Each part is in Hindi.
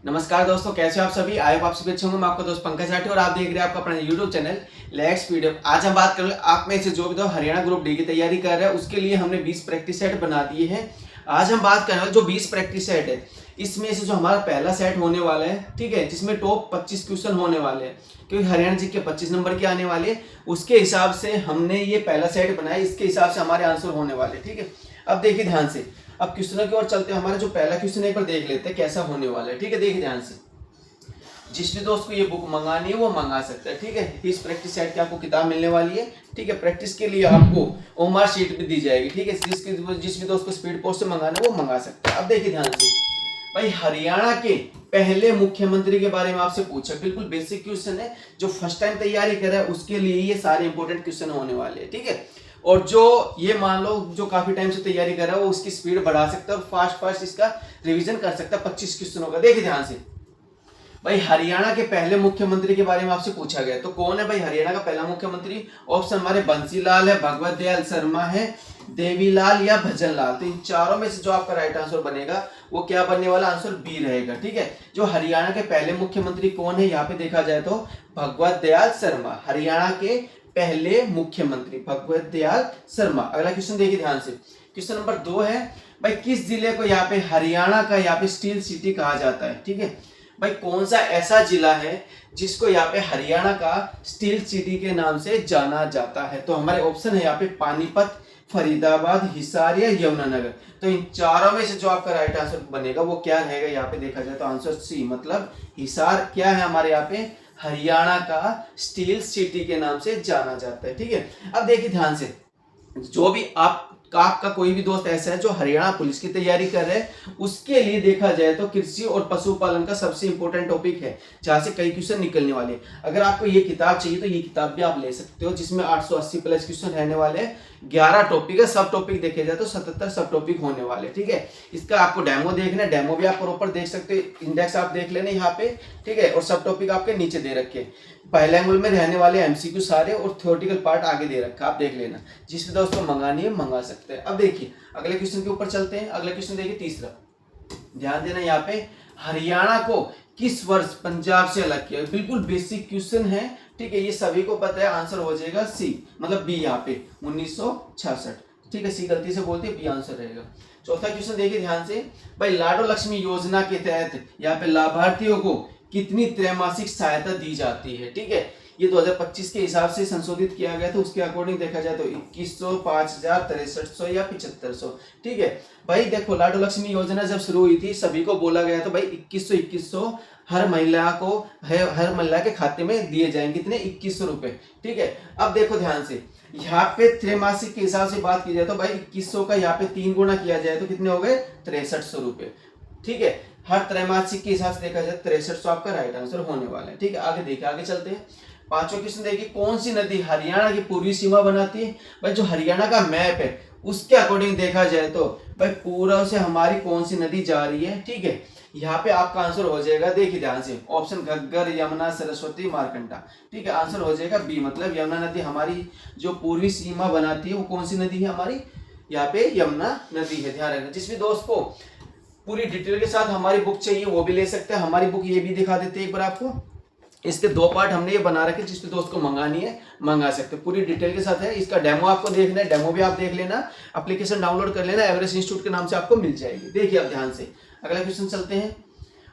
नमस्कार दोस्तों, कैसे हो आप सभी। आई होप आप सभी अच्छे होंगे। मैं आपका दोस्त पंकज राठी और आप देख रहे हैं आपका अपना यूट्यूब चैनल लेट्स पीडीएफ। आज हम बात करें आप में से जो भी हरियाणा ग्रुप डी की तैयारी कर रहे हैं उसके लिए हमने 20 प्रैक्टिस सेट बना दिए हैं। आज हम बात कर रहे हैं जो 20 प्रैक्टिस सेट है इसमें से जो हमारा पहला सेट होने वाला है, ठीक है, जिसमें टॉप 25 क्वेश्चन होने वाले हैं क्योंकि हरियाणा जी के 25 नंबर के आने वाले हैं। उसके हिसाब से हमने ये पहला सेट बनाया, इसके हिसाब से हमारे आंसर होने वाले, ठीक है। अब देखिए ध्यान से, अब क्वेश्चनों की ओर चलते हैं। हमारा जो पहला क्वेश्चन एक बार देख लेते हैं कैसा होने वाला है, ठीक है। देखिए ध्यान से, जिस भी दोस्त को ये बुक मंगानी है वो मंगा सकता है, ठीक है। इस प्रैक्टिस सेट की आपको किताब मिलने वाली है, ठीक है। प्रैक्टिस के लिए आपको ओमार शीट भी दी जाएगी, ठीक है। जिस भी दोस्त को स्पीड पोस्ट से मंगाना है वो मंगा सकता है। अब देखिए ध्यान से भाई, हरियाणा के पहले मुख्यमंत्री के बारे में आपसे पूछा, बिल्कुल बेसिक क्वेश्चन है। जो फर्स्ट टाइम तैयारी कर रहा है उसके लिए ये सारे इंपॉर्टेंट क्वेश्चन होने वाले हैं, ठीक है। और जो ये मान लो जो काफी टाइम से तैयारी कर रहा है वो उसकी स्पीड बढ़ा सकता है और फास्ट इसका रिवीजन कर सकता है 25 क्वेश्चनों का। देखिए ध्यान से भाई, हरियाणा के पहले मुख्यमंत्री के बारे में आपसे पूछा गया, तो कौन है भाई हरियाणा का पहला मुख्यमंत्री। ऑप्शन हमारे बंसीलाल है, भगवत दयाल शर्मा है, देवीलाल या भजनलाल। तो इन चारों में से जो आपका राइट आंसर बनेगा वो क्या बनने वाला, आंसर बी रहेगा, ठीक है। जो हरियाणा के पहले मुख्यमंत्री कौन है, यहाँ पे देखा जाए तो भगवत दयाल शर्मा, हरियाणा के पहले मुख्यमंत्री भगवत दयाल शर्मा। अगला क्वेश्चन देखिए ध्यान से, क्वेश्चन नंबर 2 है भाई, किस जिले को यहाँ पे हरियाणा का यहाँ पे स्टील सिटी कहा जाता है, ठीक है। भाई कौन सा ऐसा जिला है जिसको यहाँ पे हरियाणा का स्टील सिटी के नाम से जाना जाता है। तो हमारे ऑप्शन है यहाँ पे पानीपत, फरीदाबाद, हिसार या यमुनानगर। तो इन चारों में से जो आपका राइट आंसर बनेगा वो क्या रहेगा, यहाँ पे देखा जाए तो आंसर सी, मतलब हिसार क्या है हमारे यहाँ पे हरियाणा का स्टील सिटी के नाम से जाना जाता है, ठीक है। अब देखिए ध्यान से, जो भी आपका कोई भी दोस्त ऐसा है जो हरियाणा पुलिस की तैयारी कर रहे हैं उसके लिए देखा जाए तो कृषि और पशुपालन का सबसे इंपॉर्टेंट टॉपिक है जहां से कई क्वेश्चन निकलने वाले हैं। अगर आपको ये किताब चाहिए तो ये किताब भी आप ले सकते हो, जिसमें 880 प्लस क्वेश्चन रहने वाले हैं। 11 टॉपिक है, सब टॉपिक देखे जाए तो 77 सब टॉपिक होने वाले, ठीक है। इसका आपको डेमो देखना है, डेमो भी आप प्रॉपर देख सकते हो, इंडेक्स आप देख लेना यहाँ पे, ठीक है। और सब टॉपिक आपके नीचे दे रखे, पहले एंगल में रहने वाले एमसीक्यू सारे और थ्योरेटिकल पार्ट आगे दे रखा, आप देख लेना। जिस भी दोस्त को मंगानी है मंगा सकते हैं। अब देखिए अगले क्वेश्चन के ऊपर चलते हैं। अगला क्वेश्चन देखिए तीसरा, ध्यान देना यहाँ पे, हरियाणा को किस वर्ष पंजाब से अलग किया। बिल्कुल बेसिक क्वेश्चन है, ठीक है। ये सभी को पता है, आंसर हो जाएगा सी, मतलब बी यहाँ पे 1966, ठीक है। सी गलती से बोलती है, बी आंसर रहेगा। चौथा क्वेश्चन देखिए ध्यान से भाई, लाडो लक्ष्मी योजना के तहत यहाँ पे लाभार्थियों को कितनी त्रैमासिक सहायता दी जाती है, ठीक है। ये 2025 के हिसाब से संशोधित किया गया था, उसके अकॉर्डिंग देखा जाए तो 2100, 5000, 6300 या 7500, ठीक है। भाई देखो, लाडो लक्ष्मी योजना जब शुरू हुई थी सभी को बोला गया था भाई 2100 हर महिला को, हर महिला के खाते में दिए जाएंगे, कितने 2100 रुपए, ठीक है। अब देखो ध्यान से, यहाँ पे त्रैमासिक के हिसाब से बात की जाए तो भाई 2100 का यहाँ पे 3 गुना किया जाए तो कितने हो गए 6300 रुपए, ठीक है। हर त्रैमासिक के हिसाब से देखा जाए 6300 आपका राइट आंसर होने वाला है, ठीक है। आगे देखिए, आगे चलते हैं। पांचवा क्वेश्चन देखिए, कौन सी नदी हरियाणा की पूर्वी सीमा बनाती है। भाई जो हरियाणा का मैप है उसके अकॉर्डिंग देखा जाए तो भाई पूर्व से हमारी कौन सी नदी जा रही है, ठीक है। यहाँ पे आपका आंसर हो जाएगा, देखिए ध्यान से, ऑप्शन घग्गर, यमुना, सरस्वती, मारकंडा, ठीक है। आंसर हो जाएगा बी, मतलब यमुना नदी हमारी जो पूर्वी सीमा बनाती है वो कौन सी नदी है हमारी, यहाँ पे यमुना नदी है। ध्यान रखना। जिस भी दोस्त को पूरी डिटेल के साथ हमारी बुक चाहिए वो भी ले सकते हैं। हमारी बुक ये भी दिखा देते हैं एक बार आपको, इसके 2 पार्ट हमने ये बना रखे, जिस भी दोस्त को मंगानी है मंगा सकते हैं, पूरी डिटेल के साथ है। इसका डेमो आपको देखना है, डेमो भी आप देख लेना, एप्लीकेशन डाउनलोड कर लेना, एवरेस्ट इंस्टीट्यूट के नाम से आपको मिल जाएगी। देखिए आप ध्यान से, अगला क्वेश्चन चलते हैं।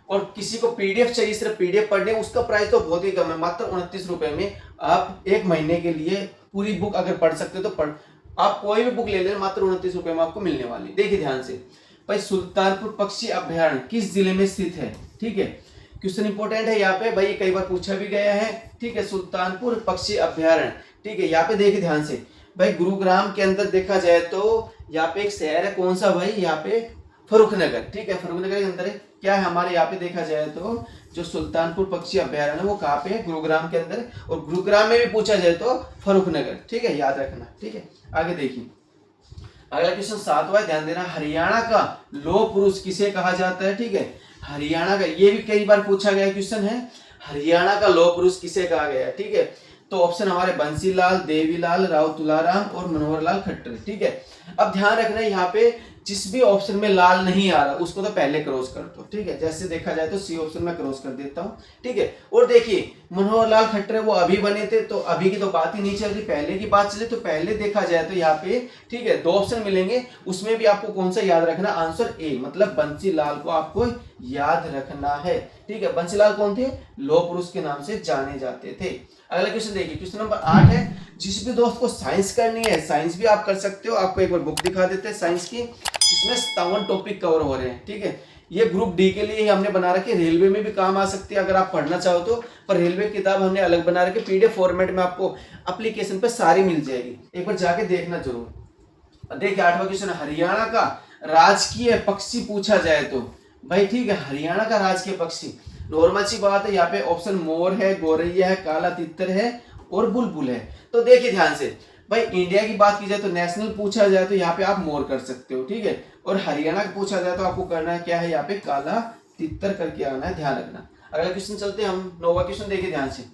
और किसी को पीडीएफ चाहिए, सिर्फ पीडीएफ पढ़ने, उसका प्राइस तो बहुत ही कम है, मात्र 29 रुपए में आप 1 महीने के लिए पूरी बुक अगर पढ़ सकते हो तो पढ़, आप कोई भी बुक ले लें, मात्र 29 रुपए में आपको मिलने वाली। देखिए ध्यान से भाई, सुल्तानपुर पक्षी अभ्यारण्य किस जिले में स्थित है, ठीक है। क्वेश्चन इंपॉर्टेंट है यहाँ पे भाई, कई बार पूछा भी गया है, ठीक है। सुल्तानपुर पक्षी अभ्यारण्य, ठीक है। यहाँ पे देखिए ध्यान से भाई, गुरुग्राम के अंदर देखा जाए तो यहाँ पे एक शहर है, कौन सा भाई, यहाँ पे फरुखनगर, ठीक है। फरुखनगर के अंदर क्या है हमारे यहाँ पे देखा जाए तो जो सुल्तानपुर पक्षी अभ्यारण्य है वो कहाँ पे है, गुरुग्राम के अंदर। और गुरुग्राम में भी पूछा जाए तो फरुखनगर, ठीक है, याद रखना, ठीक है। आगे देखिए, अगला क्वेश्चन 7वां, ध्यान देना, हरियाणा का लौह पुरुष किसे कहा जाता है, ठीक है। हरियाणा का, ये भी कई बार पूछा गया क्वेश्चन है, हरियाणा का लौह पुरुष किसे कहा गया है, ठीक है। तो ऑप्शन हमारे बंसीलाल, देवीलाल, राव तुलाराम और मनोहर लाल खट्टर, ठीक है। अब ध्यान रखना यहाँ पे जिस भी ऑप्शन में लाल नहीं आ रहा उसको तो पहले क्रॉस कर दो, ठीक है। जैसे देखा जाए तो सी ऑप्शन में क्रॉस कर देता हूँ, ठीक है। और देखिए मनोहर लाल खट्टर वो अभी बने थे, तो अभी की तो बात ही नहीं चल रही, पहले की बात चले तो पहले देखा जाए तो यहाँ पे, ठीक है, 2 ऑप्शन मिलेंगे, उसमें भी आपको कौन सा याद रखना, आंसर ए, मतलब बंसीलाल को आपको याद रखना है, ठीक है। बंसीलाल कौन थे, लौह पुरुष के नाम से जाने जाते थे। अगला क्वेश्चन देखिए, क्वेश्चन नंबर 8 है, जिस भी दोस्त को साइंस करनी है, साइंस भी आप कर सकते हो, आपको एक बार बुक दिखा देते हैं साइंस की, जिसमें 57 टॉपिक कवर हो रहे हैं, ठीक है। ये ग्रुप डी के लिए ही हमने बना रखे, रेलवे में भी काम आ सकती है अगर आप पढ़ना चाहो तो, पर रेलवे की किताब हमने अलग बना रखी, पीडीएफ फॉर्मेट में आपको एप्लीकेशन पे सारी मिल जाएगी, एक बार जाके देखना जरूर। देखिए 8वां क्वेश्चन, हरियाणा का राजकीय पक्षी पूछा जाए तो भाई, ठीक है, हरियाणा का राजकीय पक्षी, नॉर्मल सी बात है, यहाँ पे ऑप्शन मोर है, गौरैया है, काला तितर है और बुलबुल है। तो देखिए ध्यान से भाई, इंडिया की बात की जाए तो नेशनल पूछा जाए तो यहाँ पे आप मोर कर सकते हो, ठीक है। और हरियाणा का पूछा जाए तो आपको करना है क्या है, यहाँ पे काला तितर करके आना है, ध्यान रखना। अगला क्वेश्चन चलते हैं हम, 9वां क्वेश्चन देखिए ध्यान से,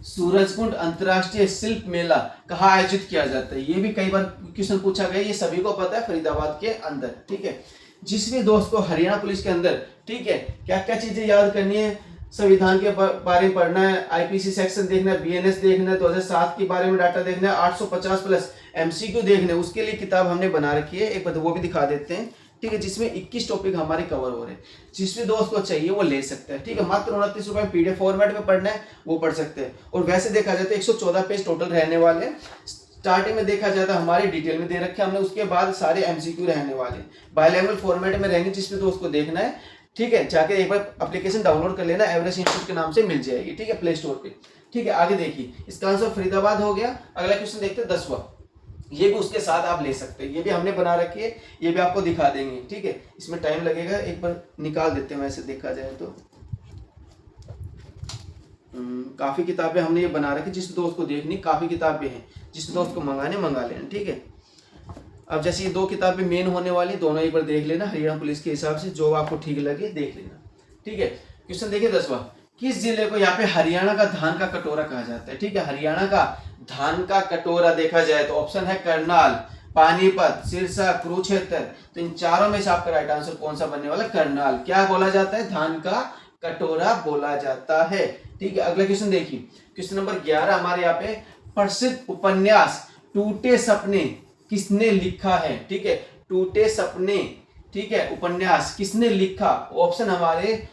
सूरजकुंड अंतरराष्ट्रीय शिल्प मेला कहाँ आयोजित किया जाता है, ये भी कई बार क्वेश्चन पूछा गया, ये सभी को पता है, फरीदाबाद के अंदर, ठीक है। जिस भी दोस्त को हरियाणा पुलिस के अंदर, ठीक है, क्या क्या चीजें याद करनी है, संविधान के बारे में पढ़ना है, आईपीसी सेक्शन देखना है, बीएनएस देखना है, 2007 के बारे में डाटा देखना है, 850 प्लस एमसीक्यू देखना है, उसके लिए किताब हमने बना रखी है, एक बार वो भी दिखा देते हैं, ठीक है, जिसमें 21 टॉपिक हमारे कवर हो रहे हैं। जिस भी दोस्त को चाहिए वो ले सकता है, ठीक है। मात्र 29 रुपए पीडीएफ फॉर्मेट में पढ़ना है वो पढ़ सकते हैं। और वैसे देखा जाए तो 114 पेज टोटल रहने वाले हैं। स्टार्टिंग में देखा जाए तो हमारे डिटेल में दे रखे हमने, उसके बाद सारे एमसीक्यू रहने वाले, बायलैंग्वेज फॉर्मेट में रहेंगे। जिस भी दोस्त को देखना है, ठीक है, जाके एक बार एप्लीकेशन डाउनलोड कर लेना, एवरेस्ट इंस्टीट्यूट के नाम से मिल जाएगी, ठीक है, प्ले स्टोर पे, ठीक है। आगे देखिए, इसका आंसर फरीदाबाद हो गया। अगला क्वेश्चन देखते हैं 10वां, ये भी उसके साथ आप ले सकते हैं, ये भी हमने बना रखी है, ये भी आपको दिखा देंगे, ठीक है। इसमें टाइम लगेगा, एक बार निकाल देते हैं, वैसे देखा जाए तो काफी किताबें हमने ये बना रखी, जिस दोस्त को देखनी काफी किताबें हैं, जिस दोस्त को मंगाने मंगा लेना, ठीक है। अब जैसे ये 2 किताबें मेन होने वाली, दोनों एक बार देख लेना हरियाणा पुलिस के हिसाब से, जो आपको ठीक लगे देख लेना, ठीक है। क्वेश्चन देखिए 10वां, किस जिले को यहाँ पे हरियाणा का धान का कटोरा कहा जाता है, ठीक है। हरियाणा का धान का कटोरा देखा जाए तो ऑप्शन है करनाल, पानीपत, सिरसा, कुरुक्षेत्र। तो इन चारों में से आपका राइट आंसर कौन सा बनने वाला, करनाल। क्या बोला जाता है, धान का कटोरा बोला जाता है, ठीक है। अगला क्वेश्चन देखिए, क्वेश्चन नंबर 11 हमारे यहाँ पे, प्रसिद्ध उपन्यास टूटे सपने किसने लिखा है, ठीक है। टूटे सपने, ठीक है, उपन्यास किसने लिखा, ऑप्शन हमारे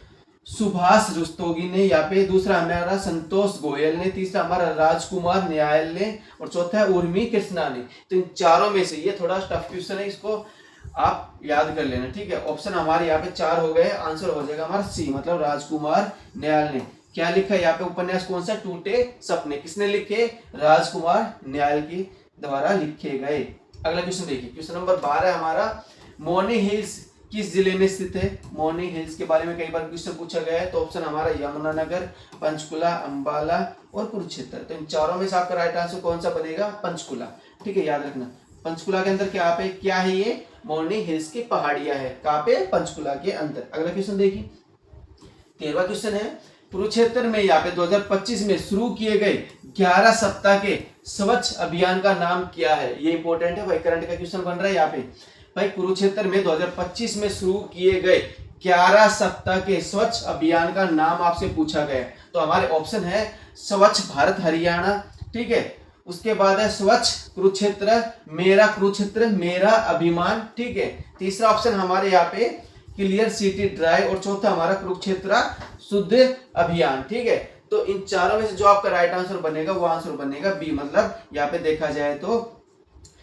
सुभाष रुस्तोगी ने, यहाँ पे दूसरा हमारा संतोष गोयल ने, तीसरा हमारा राजकुमार न्यायल ने, और चौथा है उर्मी कृष्णा ने। तो इन चारों में से, ये थोड़ा टफ क्वेश्चन है, इसको आप याद कर लेना, ठीक है। ऑप्शन हमारे यहाँ पे 4 हो गए, आंसर हो जाएगा हमारा सी, मतलब राजकुमार न्यायल ने। क्या लिखा है यहाँ पे, उपन्यास कौन सा, टूटे सपने, किसने लिखे, राजकुमार न्यायल के द्वारा लिखे गए। अगला क्वेश्चन देखिए, क्वेश्चन नंबर 12 हमारा, मोर्नी हिल्स किस जिले में स्थित है। मोर्नी हिल्स के बारे में कई बार क्वेश्चन पूछा गया है, तो ऑप्शन हमारा यमुनानगर, पंचकुला, अंबाला और कुरुक्षेत्र। तो इन चारों में से आपका राइट आंसर कौन सा बनेगा, पंचकुला, ठीक है, याद रखना। पंचकुला के अंदर क्या पे, क्या है ये, मोर्नी हिल्स की पहाड़ियां है, कहाँ पे, पंचकुला के अंदर। अगला क्वेश्चन देखिए, 13वां क्वेश्चन है, कुरुक्षेत्र में यहाँ पे 2025 में शुरू किए गए 11 सप्ताह के स्वच्छ अभियान का नाम क्या है। ये इंपॉर्टेंट है भाई, करंट का क्वेश्चन बन रहा है यहाँ पे। भाई कुरुक्षेत्र में 2025 में शुरू किए गए 11 सप्ताह के स्वच्छ अभियान का नाम आपसे पूछा गया, तो हमारे ऑप्शन है स्वच्छ भारत हरियाणा, ठीक है, उसके बाद है स्वच्छ कुरुक्षेत्र मेरा अभिमान, ठीक है, तीसरा ऑप्शन हमारे यहाँ पे क्लियर सिटी ड्राइव, और चौथा हमारा कुरुक्षेत्र शुद्ध अभियान, ठीक है। तो इन चारों में से जो आपका राइट आंसर बनेगा वो आंसर बनेगा बी, मतलब यहाँ पे देखा जाए तो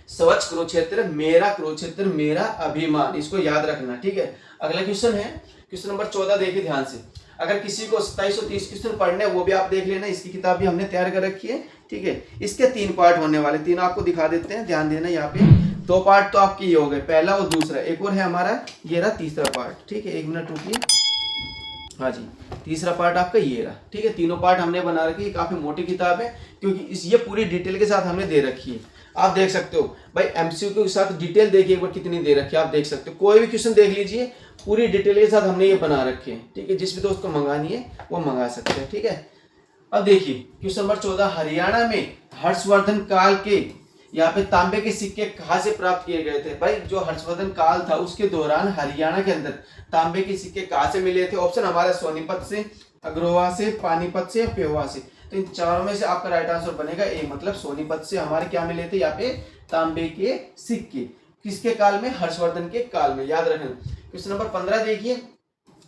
स्वच्छ कुरुक्षेत्र मेरा अभिमान, इसको याद रखना, ठीक है। अगला क्वेश्चन है क्वेश्चन नंबर 14, देखिए ध्यान से। अगर किसी को 2730 क्वेश्चन पढ़ने वो भी आप देख लेना, इसकी किताब भी हमने तैयार कर रखी है, ठीक है। इसके 3 पार्ट होने वाले, 3 आपको दिखा देते हैं, ध्यान देना। यहाँ पे 2 पार्ट तो आपके ये हो गए, पहला और दूसरा, एक और है हमारा ये रहा तीसरा पार्ट, ठीक है। 1 मिनट रुकिए, हाँ जी, तीसरा पार्ट आपका ये रहा, ठीक है। तीनों पार्ट हमने बना रखी है, काफी मोटी किताब है, क्योंकि ये पूरी डिटेल के साथ हमने दे रखी है। आप देख सकते हो भाई, एमसीक्यू के साथ डिटेल देखिए एक बार कितनी दे रखी है, आप देख सकते हो, कोई भी क्वेश्चन देख लीजिए, पूरी डिटेल के साथ हमने ये बना रखे हैं, ठीक है। जिस भी दोस्त को मंगानी है वो मंगा सकते हैं, ठीक है। अब देखिए क्वेश्चन नंबर 14, हरियाणा में हर्षवर्धन काल के यहाँ पे तांबे के सिक्के कहाँ से प्राप्त किए गए थे? भाई जो हर्षवर्धन काल था उसके दौरान हरियाणा के अंदर तांबे के सिक्के कहाँ से मिले थे? ऑप्शन हमारा सोनीपत से, अग्रोहा से, पानीपत से या पेहोवा से। तो इन चारों में से आपका राइट आंसर बनेगा ए, मतलब सोनीपत से हमारे क्या मिले थे यहाँ पे तांबे के सिक्के। किसके काल में? हर्षवर्धन के काल में, याद रखना। क्वेश्चन नंबर 15 देखिए,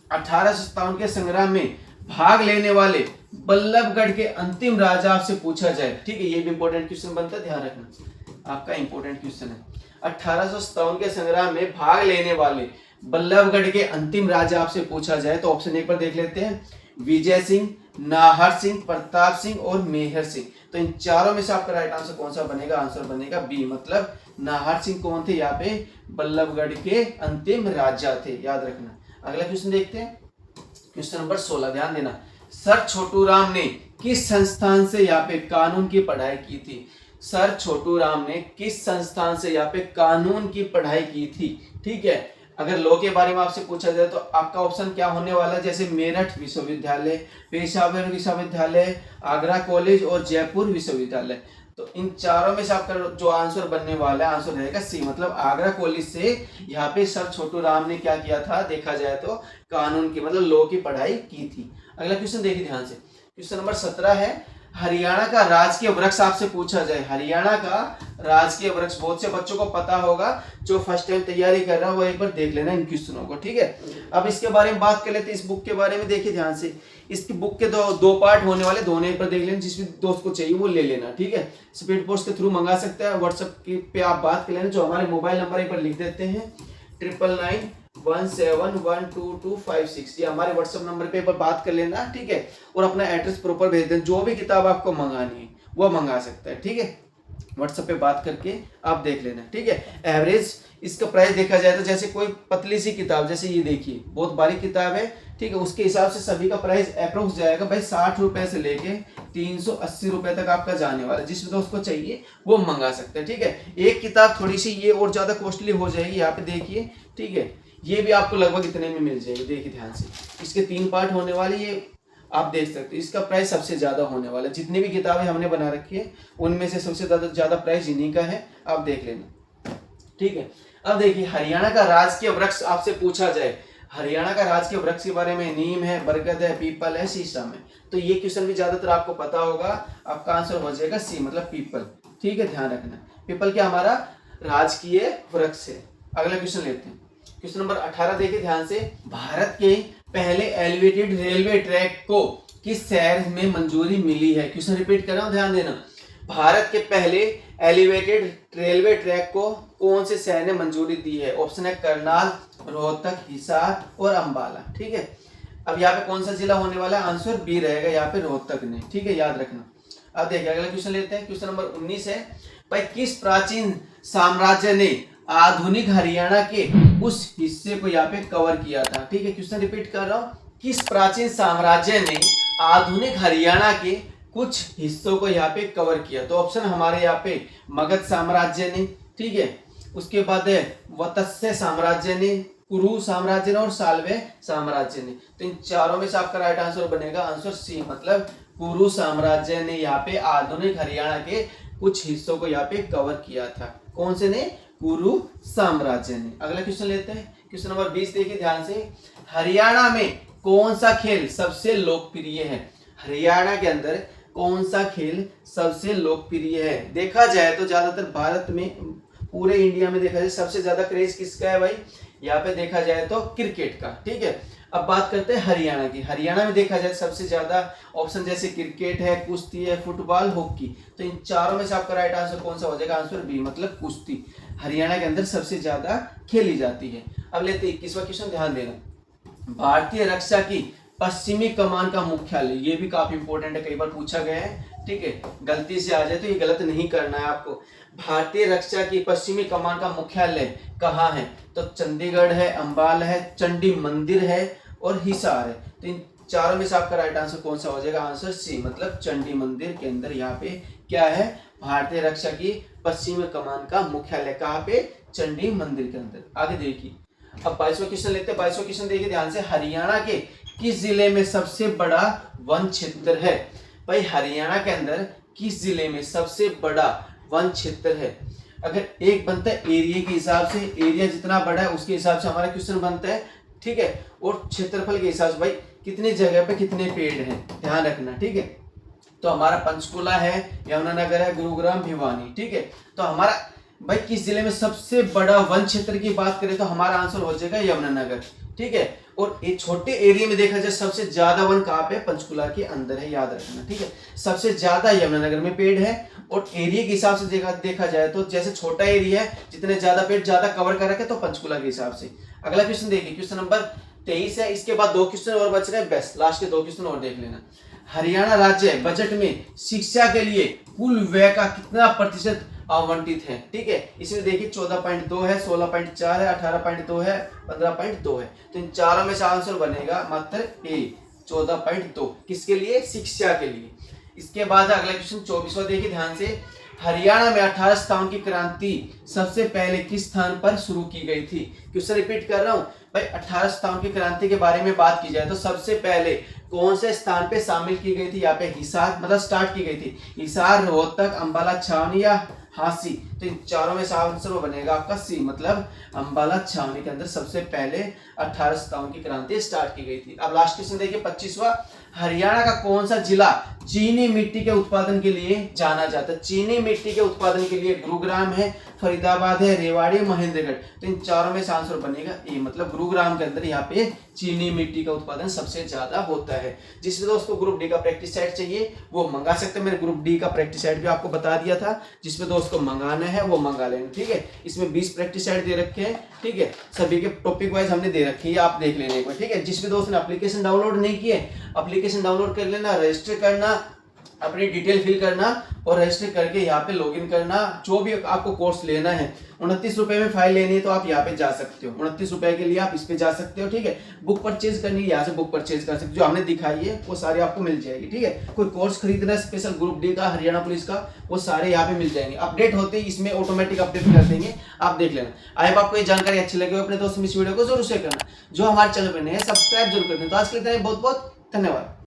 1857 के संग्राम में भाग लेने वाले बल्लभगढ़ के अंतिम राजा आपसे पूछा जाए, ठीक है, ये भी इंपॉर्टेंट क्वेश्चन बनता है, ध्यान रखना, आपका इंपॉर्टेंट क्वेश्चन है। 1857 के संग्राम में भाग लेने वाले बल्लभगढ़ के अंतिम राजा आपसे पूछा जाए तो ऑप्शन एक पर देख लेते हैं, विजय सिंह, नाहर सिंह, प्रताप सिंह और मेहर सिंह। तो इन चारों में से आपका राइट आंसर कौन सा बनेगा? आंसर बनेगा बी, मतलब नाहर सिंह कौन थे? यहाँ पे बल्लभगढ़ के अंतिम राजा थे, याद रखना। अगला क्वेश्चन देखते हैं, क्वेश्चन नंबर 16, ध्यान देना। सर छोटू राम ने किस संस्थान से यहाँ पे कानून की पढ़ाई की थी? सर छोटू राम ने किस संस्थान से यहाँ पे कानून की पढ़ाई की थी? ठीक है, अगर लॉ के बारे में आपसे पूछा जाए तो आपका ऑप्शन क्या होने वाला है? जैसे मेरठ विश्वविद्यालय, पेशावर विश्वविद्यालय, आगरा कॉलेज और जयपुर विश्वविद्यालय। तो इन चारों में से आपका जो आंसर बनने वाला है, आंसर रहेगा सी, मतलब आगरा कॉलेज से यहाँ पे सर छोटू राम ने क्या किया था? देखा जाए तो कानून की, मतलब लॉ की पढ़ाई की थी। अगला क्वेश्चन देखिए ध्यान से, क्वेश्चन नंबर 17 है, हरियाणा का राजकीय वृक्ष आपसे पूछा जाए। हरियाणा का राजकीय वृक्ष बहुत से बच्चों को पता होगा, जो फर्स्ट टाइम तैयारी कर रहा है वो एक बार देख लेना इन क्वेश्चनों को, ठीक है। अब इसके बारे में बात कर लेते हैं, इस बुक के बारे में देखिए ध्यान से। इसकी बुक के दो पार्ट होने वाले, दोनों एक बार देख लेना, जिस भी दोस्त को चाहिए वो ले लेना, ठीक है। स्पीड पोस्ट के थ्रू मंगा सकते हैं, व्हाट्सएप पे आप बात कर लेना, जो हमारे मोबाइल नंबर एक बार लिख देते हैं 9991712256, ये हमारे व्हाट्सएप नंबर पे एक बार बात कर लेना, ठीक है। और अपना एड्रेस प्रॉपर भेज देना, जो भी किताब आपको मंगानी है वो मंगा सकता है, ठीक है। व्हाट्सएप पे बात करके आप देख लेना, ठीक है। एवरेज इसका प्राइस देखा जाए तो जैसे कोई पतली सी किताब, जैसे ये देखिए बहुत बारीक किताब है, ठीक है, उसके हिसाब से सभी का प्राइस अप्रोक्स जाएगा भाई 60 रुपए से लेके 380 रुपए तक आपका जाने वाला है। जिस दोस्त को चाहिए वो मंगा सकते हैं, ठीक है। एक किताब थोड़ी सी ये और ज्यादा कॉस्टली हो जाएगी, यहाँ पे देखिए, ठीक है, ये भी आपको लगभग इतने में मिल जाएगी, देखिए ध्यान से। इसके 3 पार्ट होने वाले, ये आप देख सकते हो, इसका प्राइस सबसे ज्यादा होने वाला है। जितनी भी किताबें हमने बना रखी है उनमें से सबसे ज्यादा प्राइस इन्हीं का है, आप देख लेना, ठीक है। अब देखिए, हरियाणा का राजकीय वृक्ष आपसे पूछा जाए, हरियाणा का राजकीय वृक्ष के बारे में नीम है, बरगद है, पीपल है, शीशम है। तो ये क्वेश्चन भी ज्यादातर आपको पता होगा, आपका आंसर हो जाएगा सी, मतलब पीपल, ठीक है, ध्यान रखना। पीपल क्या हमारा राजकीय वृक्ष है। अगला क्वेश्चन लेते हैं, क्वेश्चन नंबर 18 देखिए ध्यान से। भारत के पहले एलिवेटेड रेलवे ट्रैक को किस शहर में मंजूरी मिली है? क्वेश्चन रिपीट कर रहा हूं, ध्यान देना। भारत के पहले एलिवेटेड रेलवे ट्रैक को कौन से शहर ने मंजूरी दी है? ऑप्शन है करनाल, रोहतक, हिसार और अंबाला, ठीक है। अब यहाँ पे कौन सा जिला होने वाला है? आंसर बी रहेगा, यहाँ पे रोहतक ने, ठीक है, याद रखना। अब देखिए अगला क्वेश्चन लेते हैं, क्वेश्चन नंबर 19 है, भाई किस प्राचीन साम्राज्य ने आधुनिक हरियाणा के उस हिस्से को यहाँ पे कवर किया था? ठीक है, क्वेश्चन रिपीट कर रहा हूँ, किस प्राचीन साम्राज्य ने आधुनिक हरियाणा के कुछ हिस्सों को यहाँ पे कवर किया? तो ऑप्शन हमारे यहाँ पे मगध साम्राज्य ने, ठीक है, उसके बाद है वत्स्य साम्राज्य ने, कुरु साम्राज्य ने और साल्वे साम्राज्य ने। तो इन चारों में से आपका राइट आंसर बनेगा आंसर सी, मतलब कुरु साम्राज्य ने यहाँ पे आधुनिक हरियाणा के कुछ हिस्सों को यहाँ पे कवर किया था। कौन से ने? कुरु साम्राज्य ने। अगला क्वेश्चन लेते हैं, क्वेश्चन नंबर 20 देखिए ध्यान से। हरियाणा में कौन सा खेल सबसे लोकप्रिय है? हरियाणा के अंदर कौन सा खेल सबसे लोकप्रिय है? देखा जाए तो ज्यादातर भारत में, पूरे इंडिया में देखा जाए सबसे ज्यादा क्रेज किसका है भाई? यहाँ पे देखा जाए तो क्रिकेट का, ठीक है। अब बात करते हैं हरियाणा की। हरियाणा में देखा जाए सबसे ज्यादा ऑप्शन जैसे क्रिकेट है, कुश्ती है, फुटबॉल, हॉकी। तो इन चारों में से आपका राइट आंसर कौन सा हो जाएगा? आंसर बी, मतलब कुश्ती हरियाणा के अंदर सबसे ज्यादा खेली जाती है। अब लेते हैं 21वां क्वेश्चन, ध्यान देना। भारतीय रक्षा की पश्चिमी कमान का मुख्यालय, ये भी काफी इंपॉर्टेंट है, कई बार पूछा गया है, ठीक है। गलती से आ जाए तो ये गलत नहीं करना है आपको। भारतीय रक्षा की पश्चिमी कमान का मुख्यालय कहाँ है? तो चंडीगढ़ है, अंबाला है, चंडी मंदिर है और हिसार है। तो इन चारों में से आपका राइट आंसर कौन सा हो जाएगा? आंसर सी, मतलब चंडी मंदिर के अंदर यहाँ पे क्या है? भारतीय रक्षा की पश्चिमी कमान का मुख्यालय कहाँ पे? चंडी मंदिर के अंदर। आगे देखिए, अब 22वां क्वेश्चन लेते हैं। 22वां क्वेश्चन देखिए ध्यान से। हरियाणा के किस जिले में सबसे बड़ा वन क्षेत्र है? भाई हरियाणा के अंदर किस जिले में सबसे बड़ा वन क्षेत्र है। अगर एक बनता है एरिया के हिसाब से, एरिया जितना बड़ा है उसके हिसाब से हमारा क्वेश्चन बनता है, ठीक है। और क्षेत्रफल के हिसाब से भाई कितनी जगह पे कितने पेड़ हैं, ध्यान रखना, ठीक है। तो हमारा पंचकुला है, यमुनानगर है, गुरुग्राम, भिवानी, ठीक है। तो हमारा भाई किस जिले में सबसे बड़ा वन क्षेत्र की बात करें तो हमारा आंसर हो जाएगा यमुनानगर, ठीक है। और एक छोटे एरिया में देखा जाए सबसे ज्यादा वन कहाँ पे, पंचकुला के अंदर है, याद रखना, ठीक है। सबसे ज्यादा यमुनानगर में पेड़ है। और एरिया के हिसाब से देखा जाए तो जैसे छोटा एरिया है, जितने ज्यादा पेड़ ज्यादा कवर कर रखे तो पंचकुला के हिसाब से। अगला क्वेश्चन देखिए, क्वेश्चन नंबर 23 है। इसके बाद 2 क्वेश्चन और बच रहे हैं, बेस्ट लास्ट के 2 क्वेश्चन और देख लेना। हरियाणा राज्य बजट में शिक्षा के लिए कुल व्यय का कितना प्रतिशत आवंटित है, ठीक है। इसमें देखिए 14.2 है, 16.4 है, 18.2 है, 15.2 है। तो इन चारों में से आंसर बनेगा मात्र ए, 14.2। किसके लिए, शिक्षा के लिए। इसके बाद अगला क्वेश्चन 24वां देखिए ध्यान से। हरियाणा में 18 स्थान की क्रांति सबसे पहले किस स्थान पर शुरू की गई थी। क्वेश्चन रिपीट कर रहा हूं भाई, 18 स्थान की क्रांति के बारे में बात की जाए तो सबसे पहले कौन से स्थान पे शामिल की गई थी। यहाँ पे हिसार मतलब स्टार्ट की गई थी, हिसार, रोहतक, अंबाला छावनी या हांसी। तो इन चारों में से आंसर बनेगा आपका सी, मतलब अंबाला छावनी के अंदर सबसे पहले 18 स्थान की क्रांति स्टार्ट की गई थी। अब लास्ट क्वेश्चन देखिए 25वां। हरियाणा का कौन सा जिला चीनी मिट्टी के उत्पादन के लिए जाना जाता है। चीनी मिट्टी के उत्पादन के लिए गुरुग्राम है, फरीदाबाद है, रेवाड़ी, महेंद्रगढ़। तो इन चारों में से आंसर बनेगा ए, मतलब गुरुग्राम के अंदर यहाँ पे चीनी मिट्टी का उत्पादन सबसे ज्यादा होता है। जिसमें दोस्तों ग्रुप डी का प्रैक्टिस सेट चाहिए वो मंगा सकते हैं, मैंने ग्रुप डी का प्रैक्टिस सेट भी आपको बता दिया था। जिसमें दोस्तों मंगाना है वो मंगा लेना, ठीक है। इसमें 20 प्रैक्टिस सेट दे रखे हैं, ठीक है। सभी के टॉपिक वाइज हमने दे रखी है, आप देख लेना एक बार, ठीक है। जिसमें दोस्तों ने एप्लीकेशन डाउनलोड नहीं किए, एप्लीकेशन डाउनलोड कर लेना, रजिस्टर करना, अपनी डिटेल फिल करना और रजिस्टर करके यहाँ पे लॉगिन करना। जो भी आपको कोर्स लेना है, 29 रुपए में फाइल लेनी है तो आप यहाँ पे जा सकते हो, 29 रुपए के लिए आप इस पे जा सकते हो, ठीक है। बुक परचेज करनी है, यहाँ से बुक परचेज कर सकते हो, जो हमने दिखाई है वो सारी आपको मिल जाएगी, ठीक है। कोई कोर्स खरीदना है स्पेशल ग्रुप डी का, हरियाणा पुलिस का, वो सारे यहाँ पे मिल जाएंगे। अपडेट होते ही इसमें ऑटोमेटिक अपडेट कर देंगे, आप देख लेना। आई होप आपको ये जानकारी अच्छी लगी हो, अपने दोस्तों में इस वीडियो को जरूर शेयर करना। जो हमारे चैनल पर नए हैं सब्सक्राइब जरूर करना। तो आज के लिए बहुत बहुत धन्यवाद।